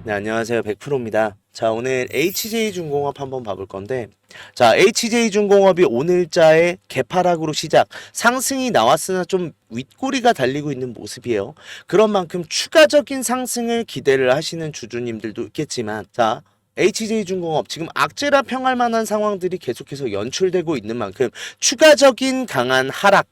네, 안녕하세요. 100%입니다. 자, 오늘 HJ중공업 한번 봐볼 건데, 자, HJ중공업이 오늘자에 개파락으로 시작, 상승이 나왔으나 좀 윗꼬리가 달리고 있는 모습이에요. 그런 만큼 추가적인 상승을 기대를 하시는 주주님들도 있겠지만, 자, HJ중공업 지금 악재라 평할 만한 상황들이 계속해서 연출되고 있는 만큼 추가적인 강한 하락,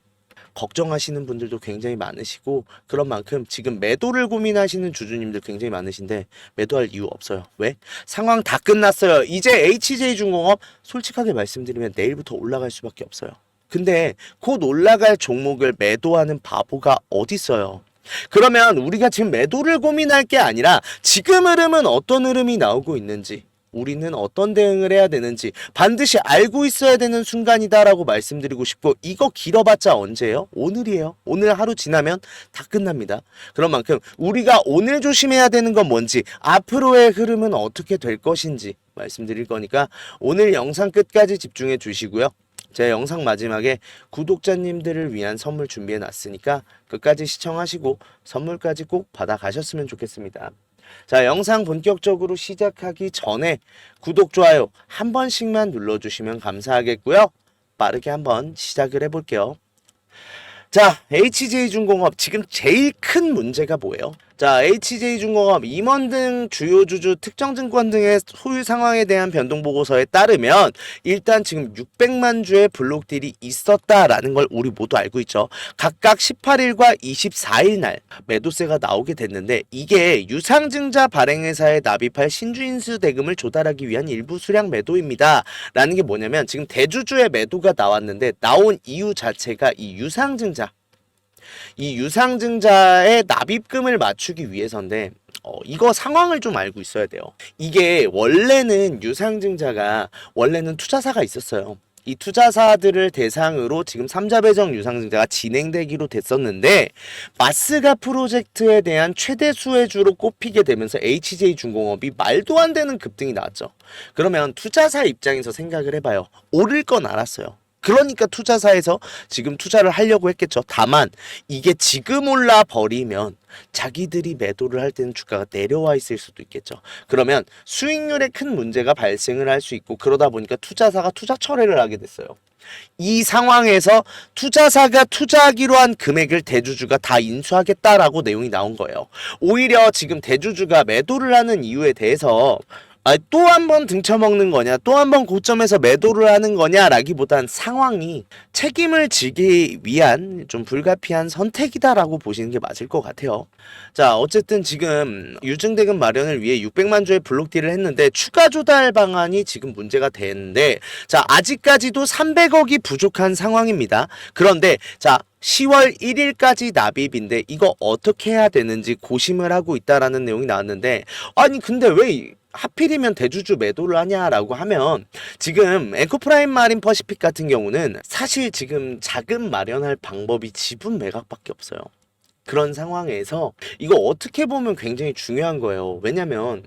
걱정하시는 분들도 굉장히 많으시고, 그런 만큼 지금 매도를 고민하시는 주주님들 굉장히 많으신데 매도할 이유 없어요. 왜? 상황 다 끝났어요. 이제 HJ중공업 솔직하게 말씀드리면 내일부터 올라갈 수밖에 없어요. 근데 곧 올라갈 종목을 매도하는 바보가 어딨어요. 그러면 우리가 지금 매도를 고민할 게 아니라 지금 흐름은 어떤 흐름이 나오고 있는지, 우리는 어떤 대응을 해야 되는지 반드시 알고 있어야 되는 순간이다라고 말씀드리고 싶고, 이거 길어봤자 언제예요? 오늘이에요. 오늘 하루 지나면 다 끝납니다. 그런 만큼 우리가 오늘 조심해야 되는 건 뭔지, 앞으로의 흐름은 어떻게 될 것인지 말씀드릴 거니까 오늘 영상 끝까지 집중해 주시고요. 제 영상 마지막에 구독자님들을 위한 선물 준비해 놨으니까 끝까지 시청하시고 선물까지 꼭 받아 가셨으면 좋겠습니다. 자, 영상 본격적으로 시작하기 전에 구독, 좋아요 한 번씩만 눌러주시면 감사하겠고요. 빠르게 한번 시작을 해볼게요. 자, HJ중공업 지금 제일 큰 문제가 뭐예요? 자, HJ중공업, 임원 등 주요 주주, 특정 증권 등의 소유 상황에 대한 변동 보고서에 따르면 일단 지금 600만 주의 블록딜이 있었다라는 걸 우리 모두 알고 있죠. 각각 18일과 24일 날 매도세가 나오게 됐는데, 이게 유상증자 발행회사에 납입할 신주인수 대금을 조달하기 위한 일부 수량 매도입니다. 라는 게 뭐냐면, 지금 대주주의 매도가 나왔는데 나온 이유 자체가 이 유상증자의 납입금을 맞추기 위해서인데, 이거 상황을 좀 알고 있어야 돼요. 이게 원래는 원래는 투자사가 있었어요. 이 투자사들을 대상으로 지금 3자 배정 유상증자가 진행되기로 됐었는데, 마스가 프로젝트에 대한 최대 수혜주로 꼽히게 되면서 HJ중공업이 말도 안 되는 급등이 나왔죠. 그러면 투자사 입장에서 생각을 해봐요. 오를 건 알았어요. 그러니까 투자사에서 지금 투자를 하려고 했겠죠. 다만 이게 지금 올라 버리면 자기들이 매도를 할 때는 주가가 내려와 있을 수도 있겠죠. 그러면 수익률에 큰 문제가 발생을 할 수 있고, 그러다 보니까 투자사가 투자 철회를 하게 됐어요. 이 상황에서 투자사가 투자하기로 한 금액을 대주주가 다 인수하겠다라고 내용이 나온 거예요. 오히려 지금 대주주가 매도를 하는 이유에 대해서 또 한 번 등쳐먹는 거냐, 또 한 번 고점에서 매도를 하는 거냐라기보단 상황이 책임을 지기 위한 좀 불가피한 선택이다라고 보시는 게 맞을 것 같아요. 자, 어쨌든 지금 유증대금 마련을 위해 600만 주의 블록딜을 했는데 추가 조달 방안이 지금 문제가 되는데, 자, 아직까지도 300억이 부족한 상황입니다. 그런데 자, 10월 1일까지 납입인데 이거 어떻게 해야 되는지 고심을 하고 있다라는 내용이 나왔는데, 아니 근데 왜 하필이면 대주주 매도를 하냐라고 하면, 지금 에코프라임 마린 퍼시픽 같은 경우는 사실 지금 자금 마련할 방법이 지분 매각밖에 없어요. 그런 상황에서 이거 어떻게 보면 굉장히 중요한 거예요. 왜냐면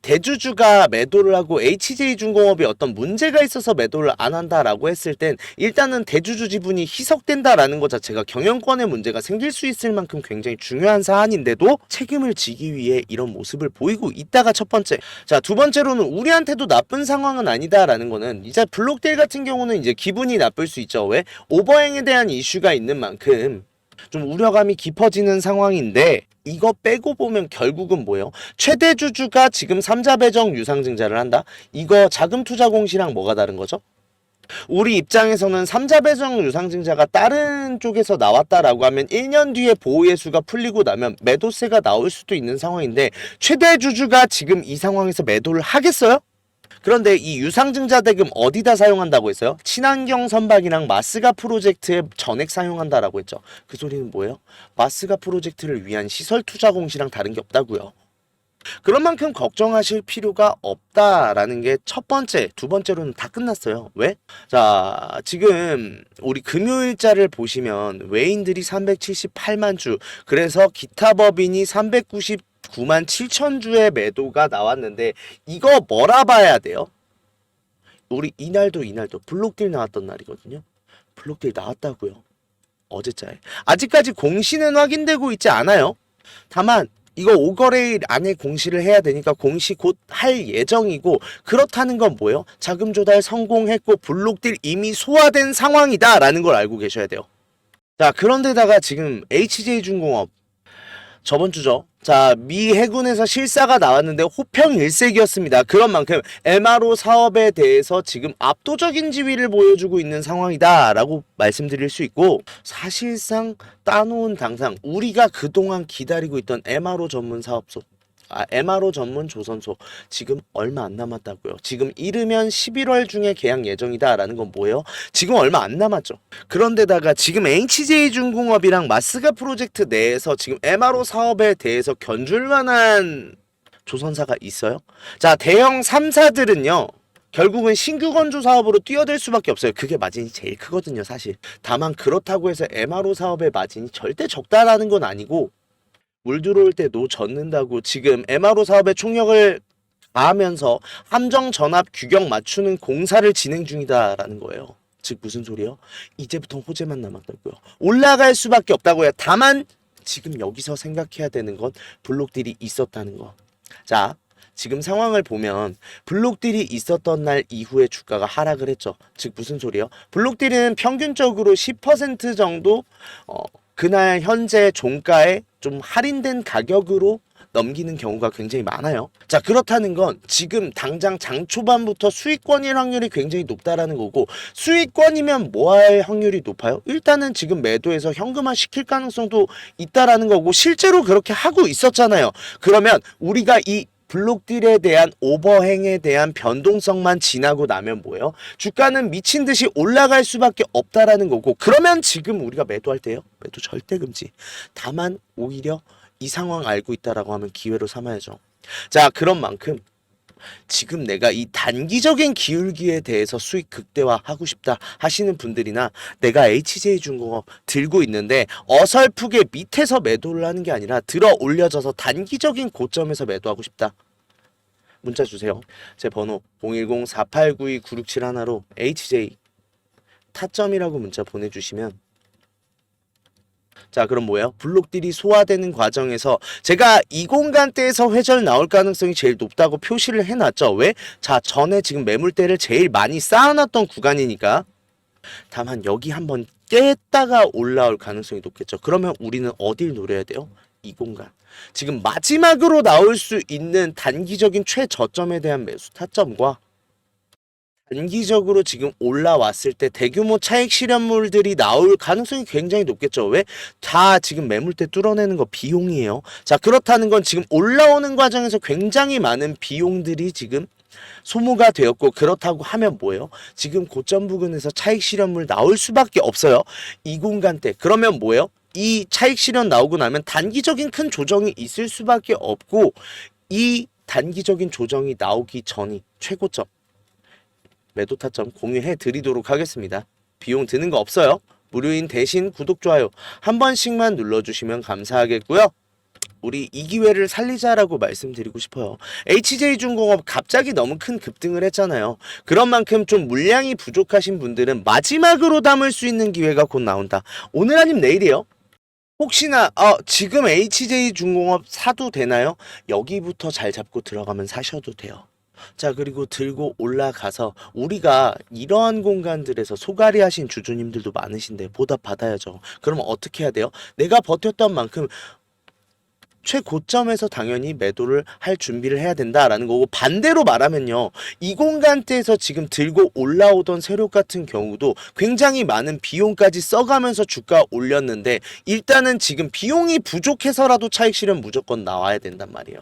대주주가 매도를 하고 HJ중공업이 어떤 문제가 있어서 매도를 안 한다라고 했을 땐 일단은 대주주 지분이 희석된다라는 것 자체가 경영권의 문제가 생길 수 있을 만큼 굉장히 중요한 사안인데도 책임을 지기 위해 이런 모습을 보이고 있다가 첫 번째. 자, 두 번째로는 우리한테도 나쁜 상황은 아니다라는 거는, 이제 블록딜 같은 경우는 이제 기분이 나쁠 수 있죠. 왜? 오버행에 대한 이슈가 있는 만큼 좀 우려감이 깊어지는 상황인데, 이거 빼고 보면 결국은 뭐예요? 최대 주주가 지금 3자 배정 유상증자를 한다? 이거 자금 투자 공시랑 뭐가 다른 거죠? 우리 입장에서는 3자 배정 유상증자가 다른 쪽에서 나왔다라고 하면 1년 뒤에 보호예수가 풀리고 나면 매도세가 나올 수도 있는 상황인데, 최대 주주가 지금 이 상황에서 매도를 하겠어요? 그런데 이 유상증자 대금 어디다 사용한다고 했어요? 친환경 선박이랑 마스가 프로젝트에 전액 사용한다라고 했죠. 그 소리는 뭐예요? 마스가 프로젝트를 위한 시설 투자 공시랑 다른 게 없다고요. 그런 만큼 걱정하실 필요가 없다라는 게 첫 번째. 두 번째로는 다 끝났어요. 왜? 자, 지금 우리 금요일자를 보시면 외인들이 378만 주, 그래서 기타 법인이 399만 7천 주의 매도가 나왔는데, 이거 뭐라 봐야 돼요? 우리 이날도 블록딜 나왔던 날이거든요. 블록딜 나왔다고요. 어제자에. 아직까지 공시는 확인되고 있지 않아요. 다만 이거 5거래일 안에 공시를 해야 되니까 공시 곧 할 예정이고, 그렇다는 건 뭐예요? 자금 조달 성공했고 블록딜 이미 소화된 상황이다 라는 걸 알고 계셔야 돼요. 자, 그런데다가 지금 HJ중공업 저번 주죠. 자, 미 해군에서 실사가 나왔는데 호평일색이었습니다. 그런 만큼 MRO 사업에 대해서 지금 압도적인 지위를 보여주고 있는 상황이다라고 말씀드릴 수 있고, 사실상 따놓은 당상 우리가 그동안 기다리고 있던 MRO 전문 사업소, MRO 전문 조선소 지금 얼마 안 남았다고요. 지금 이르면 11월 중에 개항 예정이다라는 건 뭐예요? 지금 얼마 안 남았죠. 그런데다가 지금 HJ중공업이랑 마스가 프로젝트 내에서 지금 MRO 사업에 대해서 견줄 만한 조선사가 있어요? 자, 대형 3사들은요. 결국은 신규 건조 사업으로 뛰어들 수밖에 없어요. 그게 마진이 제일 크거든요, 사실. 다만 그렇다고 해서 MRO 사업의 마진이 절대 적다라는 건 아니고, 물 들어올 때 노 젓는다고 지금 MRO 사업에 총력을 다하면서 함정 전압 규격 맞추는 공사를 진행 중이다라는 거예요. 즉 무슨 소리요? 이제부터 호재만 남았다고요. 올라갈 수밖에 없다고요. 다만 지금 여기서 생각해야 되는 건 블록딜이 있었다는 거. 자, 지금 상황을 보면 블록딜이 있었던 날 이후에 주가가 하락을 했죠. 즉 무슨 소리요? 블록딜은 평균적으로 10% 정도 그날 현재 종가에 좀 할인된 가격으로 넘기는 경우가 굉장히 많아요. 자, 그렇다는 건 지금 당장 장 초반부터 수익권일 확률이 굉장히 높다라는 거고, 수익권이면 뭐 할 확률이 높아요? 일단은 지금 매도해서 현금화 시킬 가능성도 있다라는 거고, 실제로 그렇게 하고 있었잖아요. 그러면 우리가 이 블록딜에 대한 오버행에 대한 변동성만 지나고 나면 뭐예요? 주가는 미친 듯이 올라갈 수밖에 없다라는 거고, 그러면 지금 우리가 매도할 때요? 매도 절대 금지. 다만 오히려 이 상황 알고 있다라고 하면 기회로 삼아야죠. 자, 그런 만큼 지금 내가 이 단기적인 기울기에 대해서 수익 극대화하고 싶다 하시는 분들이나, 내가 HJ중공업 들고 있는데 어설프게 밑에서 매도를 하는 게 아니라 들어 올려져서 단기적인 고점에서 매도하고 싶다, 문자 주세요. 제 번호 010-4892-9671로 HJ 타점이라고 문자 보내주시면, 자, 그럼 뭐예요? 블록딜이 소화되는 과정에서 제가 이 공간대에서 회절 나올 가능성이 제일 높다고 표시를 해놨죠. 왜? 자, 전에 지금 매물대를 제일 많이 쌓아놨던 구간이니까. 다만 여기 한번 깼다가 올라올 가능성이 높겠죠. 그러면 우리는 어딜 노려야 돼요? 이 공간. 지금 마지막으로 나올 수 있는 단기적인 최저점에 대한 매수 타점과 단기적으로 지금 올라왔을 때 대규모 차익 실현물들이 나올 가능성이 굉장히 높겠죠. 왜? 다 지금 매물대 뚫어내는 거 비용이에요. 자, 그렇다는 건 지금 올라오는 과정에서 굉장히 많은 비용들이 지금 소모가 되었고, 그렇다고 하면 뭐예요? 지금 고점 부근에서 차익 실현물 나올 수밖에 없어요. 이 공간대. 그러면 뭐예요? 이 차익 실현 나오고 나면 단기적인 큰 조정이 있을 수밖에 없고, 이 단기적인 조정이 나오기 전이 최고점 매도 타점 공유해 드리도록 하겠습니다. 비용 드는 거 없어요. 무료인 대신 구독, 좋아요 한 번씩만 눌러주시면 감사하겠고요. 우리 이 기회를 살리자라고 말씀드리고 싶어요. HJ중공업 갑자기 너무 큰 급등을 했잖아요. 그런 만큼 좀 물량이 부족하신 분들은 마지막으로 담을 수 있는 기회가 곧 나온다. 오늘 아님 내일이에요. 혹시나 지금 HJ중공업 사도 되나요? 여기부터 잘 잡고 들어가면 사셔도 돼요. 자, 그리고 들고 올라가서 우리가 이러한 공간들에서 소가리 하신 주주님들도 많으신데 보답 받아야죠. 그러면 어떻게 해야 돼요? 내가 버텼던 만큼 최고점에서 당연히 매도를 할 준비를 해야 된다라는 거고, 반대로 말하면요, 이 공간대에서 지금 들고 올라오던 세력 같은 경우도 굉장히 많은 비용까지 써가면서 주가 올렸는데, 일단은 지금 비용이 부족해서라도 차익 실현 무조건 나와야 된단 말이에요.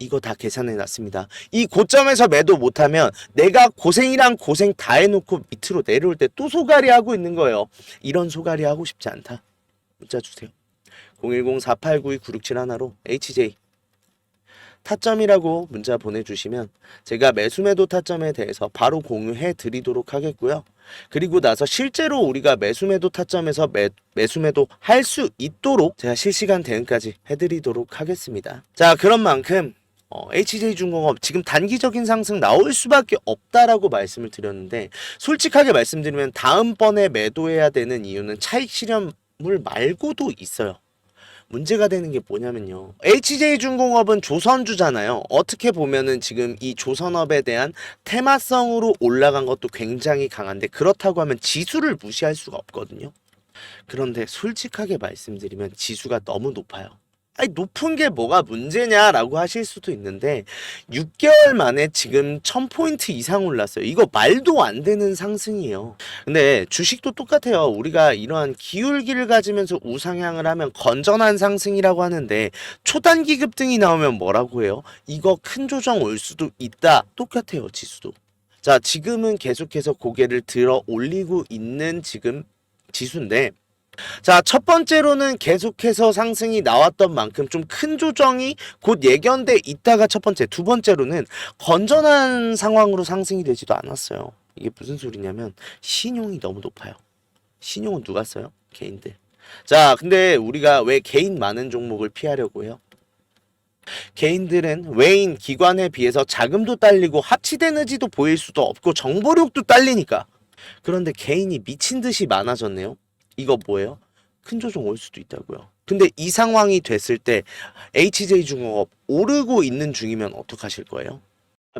이거 다 계산해 놨습니다. 이 고점에서 매도 못하면 내가 고생이랑 고생 다 해놓고 밑으로 내려올 때 또 소가리 하고 있는 거예요. 이런 소가리 하고 싶지 않다. 문자 주세요. 010-4892-9671로 HJ 타점이라고 문자 보내주시면 제가 매수매도 타점에 대해서 바로 공유해 드리도록 하겠고요. 그리고 나서 실제로 우리가 매수매도 타점에서 매수매도 할 수 있도록 제가 실시간 대응까지 해드리도록 하겠습니다. 자, 그런 만큼 HJ중공업 지금 단기적인 상승 나올 수밖에 없다라고 말씀을 드렸는데, 솔직하게 말씀드리면 다음번에 매도해야 되는 이유는 차익 실현물 말고도 있어요. 문제가 되는 게 뭐냐면요. HJ중공업은 조선주잖아요. 어떻게 보면은 지금 이 조선업에 대한 테마성으로 올라간 것도 굉장히 강한데 그렇다고 하면 지수를 무시할 수가 없거든요. 그런데 솔직하게 말씀드리면 지수가 너무 높아요. 아니 높은 게 뭐가 문제냐라고 하실 수도 있는데 6개월 만에 지금 1000포인트 이상 올랐어요. 이거 말도 안 되는 상승이에요. 근데 주식도 똑같아요. 우리가 이러한 기울기를 가지면서 우상향을 하면 건전한 상승이라고 하는데 초단기 급등이 나오면 뭐라고 해요? 이거 큰 조정 올 수도 있다. 똑같아요. 지수도. 자, 지금은 계속해서 고개를 들어 올리고 있는 지금 지수인데 자, 첫 번째로는 계속해서 상승이 나왔던 만큼 좀 큰 조정이 곧 예견돼 있다가 첫 번째, 두 번째로는 건전한 상황으로 상승이 되지도 않았어요. 이게 무슨 소리냐면 신용이 너무 높아요. 신용은 누가 써요? 개인들. 자, 근데 우리가 왜 개인 많은 종목을 피하려고 해요? 개인들은 외인 기관에 비해서 자금도 딸리고 합치된 의지도 보일 수도 없고 정보력도 딸리니까. 그런데 개인이 미친 듯이 많아졌네요. 이거 뭐예요? 큰 조정 올 수도 있다고요. 근데 이 상황이 됐을 때 HJ중공업 오르고 있는 중이면 어떡하실 거예요?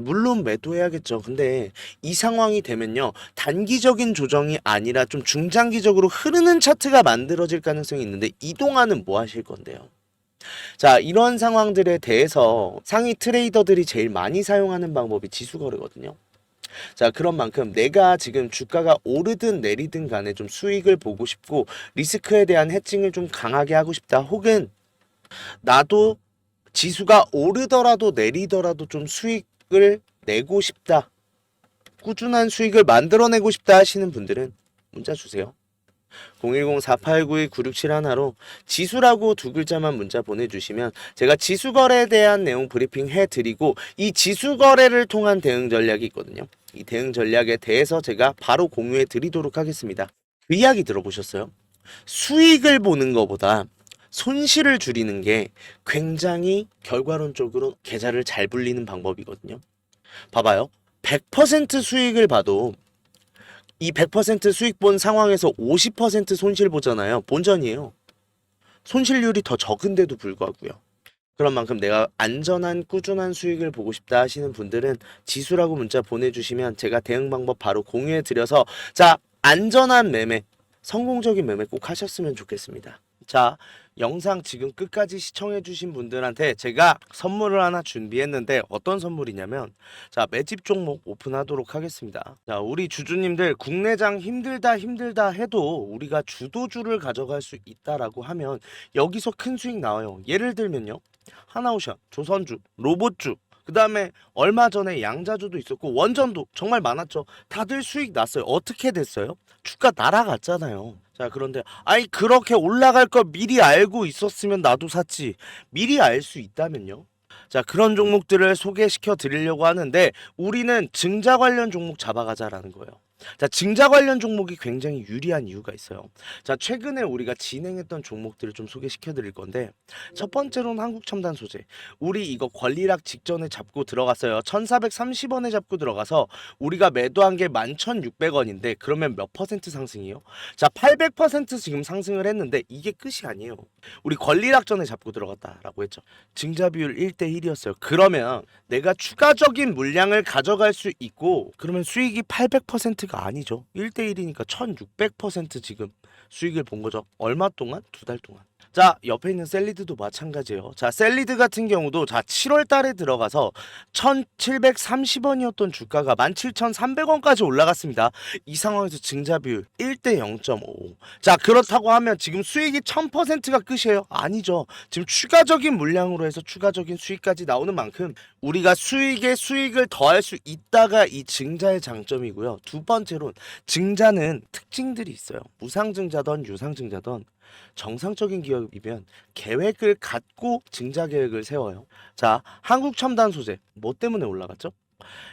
물론 매도해야겠죠. 근데 이 상황이 되면요. 단기적인 조정이 아니라 좀 중장기적으로 흐르는 차트가 만들어질 가능성이 있는데 이동안은 뭐 하실 건데요? 자, 이런 상황들에 대해서 상위 트레이더들이 제일 많이 사용하는 방법이 지수거래거든요. 자, 그런 만큼 내가 지금 주가가 오르든 내리든 간에 좀 수익을 보고 싶고 리스크에 대한 해칭을 좀 강하게 하고 싶다. 혹은 나도 지수가 오르더라도 내리더라도 좀 수익을 내고 싶다. 꾸준한 수익을 만들어내고 싶다 하시는 분들은 문자 주세요. 010-4892-9671로 지수라고 두 글자만 문자 보내주시면 제가 지수 거래에 대한 내용 브리핑 해드리고 이 지수 거래를 통한 대응 전략이 있거든요. 이 대응 전략에 대해서 제가 바로 공유해 드리도록 하겠습니다. 그 이야기 들어보셨어요? 수익을 보는 것보다 손실을 줄이는 게 굉장히 결과론적으로 계좌를 잘 불리는 방법이거든요. 봐봐요. 100% 수익을 봐도 이 100% 수익 본 상황에서 50% 손실 보잖아요. 본전이에요. 손실률이 더 적은데도 불구하고요. 그런 만큼 내가 안전한 꾸준한 수익을 보고 싶다 하시는 분들은 지수라고 문자 보내주시면 제가 대응 방법 바로 공유해 드려서 자, 안전한 매매, 성공적인 매매 꼭 하셨으면 좋겠습니다. 자, 영상 지금 끝까지 시청해 주신 분들한테 제가 선물을 하나 준비했는데 어떤 선물이냐면 자, 매집 종목 오픈하도록 하겠습니다. 자, 우리 주주님들 국내장 힘들다 해도 우리가 주도주를 가져갈 수 있다라고 하면 여기서 큰 수익 나와요. 예를 들면요. 하나오션, 조선주, 로봇주, 그 다음에 얼마 전에 양자주도 있었고 원전도 정말 많았죠. 다들 수익 났어요. 어떻게 됐어요? 주가 날아갔잖아요. 자, 그런데 아니 그렇게 올라갈 거 미리 알고 있었으면 나도 샀지. 미리 알 수 있다면요. 자, 그런 종목들을 소개시켜 드리려고 하는데 우리는 증자 관련 종목 잡아가자라는 거예요. 자, 증자 관련 종목이 굉장히 유리한 이유가 있어요. 자, 최근에 우리가 진행했던 종목들을 좀 소개시켜 드릴 건데 첫 번째로는 한국첨단 소재. 우리 이거 권리락 직전에 잡고 들어갔어요. 1430원에 잡고 들어가서 우리가 매도한 게 11,600원인데 그러면 몇 퍼센트 상승이에요? 자, 800% 지금 상승을 했는데 이게 끝이 아니에요. 우리 권리락 전에 잡고 들어갔다라고 했죠. 증자 비율 1대1이었어요. 그러면 내가 추가적인 물량을 가져갈 수 있고 그러면 수익이 800%가 아니죠. 1대1이니까 1600% 지금 수익을 본 거죠. 얼마 동안? 두 달 동안. 자, 옆에 있는 셀리드도 마찬가지예요. 자, 셀리드 같은 경우도 자 7월 달에 들어가서 1730원이었던 주가가 17,300원까지 올라갔습니다. 이 상황에서 증자 비율 1대 0.5. 자, 그렇다고 하면 지금 수익이 1000%가 끝이에요? 아니죠. 지금 추가적인 물량으로 해서 추가적인 수익까지 나오는 만큼 우리가 수익에 수익을 더할 수 있다가 이 증자의 장점이고요. 두 번째로는 증자는 특징들이 있어요. 무상증자든 유상증자든 정상적인 기업이면 계획을 갖고 증자 계획을 세워요. 자, 한국첨단소재 뭐 때문에 올라갔죠?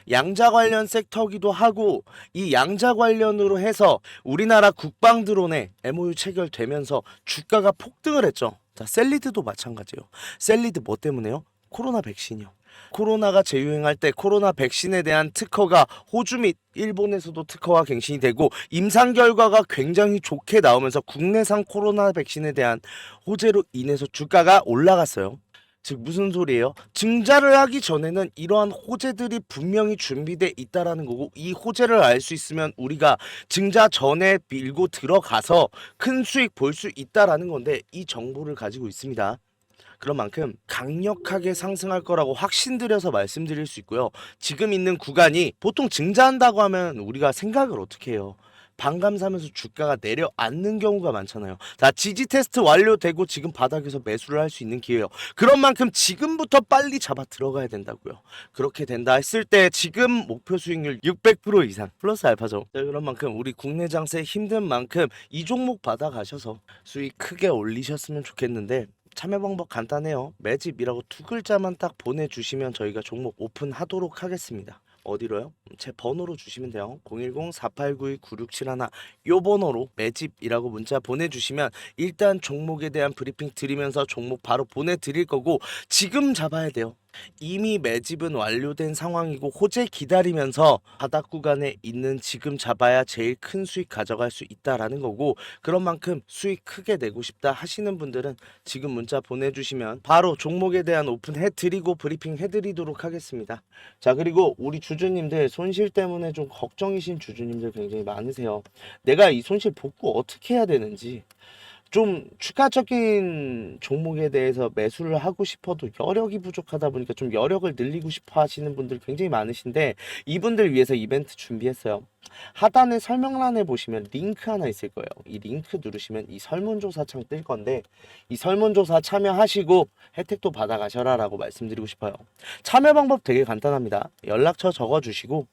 양자 관련 섹터기도 하고 이 양자 관련으로 해서 우리나라 국방 드론에 MOU 체결되면서 주가가 폭등을 했죠. 자, 셀리드도 마찬가지예요. 셀리드 뭐 때문에요? 코로나 백신이요. 코로나가 재유행할 때 코로나 백신에 대한 특허가 호주 및 일본에서도 특허가 갱신이 되고 임상 결과가 굉장히 좋게 나오면서 국내산 코로나 백신에 대한 호재로 인해서 주가가 올라갔어요. 즉 무슨 소리예요? 증자를 하기 전에는 이러한 호재들이 분명히 준비돼 있다라는 거고, 이 호재를 알 수 있으면 우리가 증자 전에 밀고 들어가서 큰 수익 볼 수 있다라는 건데, 이 정보를 가지고 있습니다. 그런 만큼 강력하게 상승할 거라고 확신드려서 말씀드릴 수 있고요. 지금 있는 구간이 보통 증자한다고 하면 우리가 생각을 어떻게 해요? 반감사면서 주가가 내려앉는 경우가 많잖아요. 자, 지지 테스트 완료되고 지금 바닥에서 매수를 할 수 있는 기회예요. 그런 만큼 지금부터 빨리 잡아 들어가야 된다고요. 그렇게 된다 했을 때 지금 목표 수익률 600% 이상 플러스 알파죠. 자, 그런 만큼 우리 국내 장세 힘든 만큼 이 종목 받아가셔서 수익 크게 올리셨으면 좋겠는데, 참여 방법 간단해요. 매집이라고 두 글자만 딱 보내주시면 저희가 종목 오픈하도록 하겠습니다. 어디로요? 제 번호로 주시면 돼요. 010-4892-9671 요 번호로 매집이라고 문자 보내주시면 일단 종목에 대한 브리핑 드리면서 종목 바로 보내드릴 거고, 지금 잡아야 돼요. 이미 매집은 완료된 상황이고 호재 기다리면서 바닥 구간에 있는 지금 잡아야 제일 큰 수익 가져갈 수 있다라는 거고, 그런 만큼 수익 크게 내고 싶다 하시는 분들은 지금 문자 보내주시면 바로 종목에 대한 오픈해드리고 브리핑 해드리도록 하겠습니다. 자, 그리고 우리 주주님들 손실 때문에 좀 걱정이신 주주님들 굉장히 많으세요. 내가 이 손실 복구 어떻게 해야 되는지, 좀 추가적인 종목에 대해서 매수를 하고 싶어도 여력이 부족하다 보니까 좀 여력을 늘리고 싶어 하시는 분들 굉장히 많으신데, 이분들 위해서 이벤트 준비했어요. 하단에 설명란에 보시면 링크 하나 있을 거예요. 이 링크 누르시면 이 설문조사 창 뜰 건데, 이 설문조사 참여하시고 혜택도 받아가셔라 라고 말씀드리고 싶어요. 참여 방법 되게 간단합니다. 연락처 적어주시고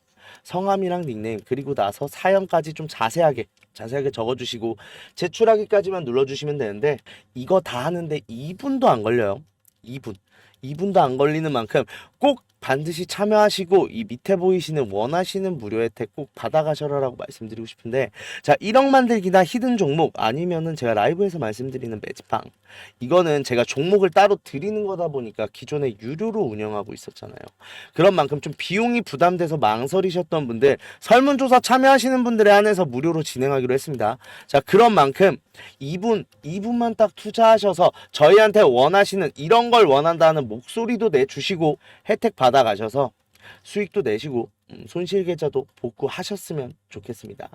성함이랑 닉네임, 그리고 나서 사연까지 좀 자세하게 적어주시고 제출하기까지만 눌러주시면 되는데, 이거 다 하는데 2분도 안 걸려요. 2분도 안 걸리는 만큼 꼭 반드시 참여하시고 이 밑에 보이시는 원하시는 무료 혜택 꼭 받아가셔라라고 말씀드리고 싶은데, 자, 1억 만들기나 히든 종목 아니면은 제가 라이브에서 말씀드리는 매집방, 이거는 제가 종목을 따로 드리는 거다 보니까 기존에 유료로 운영하고 있었잖아요. 그런 만큼 좀 비용이 부담돼서 망설이셨던 분들, 설문조사 참여하시는 분들에 한해서 무료로 진행하기로 했습니다. 자, 그런 만큼 2분만 딱 투자하셔서 저희한테 원하시는 이런 걸 원한다는 목소리도 내주시고 혜택 받아가셔서 수익도 내시고 손실 계좌도 복구하셨으면 좋겠습니다.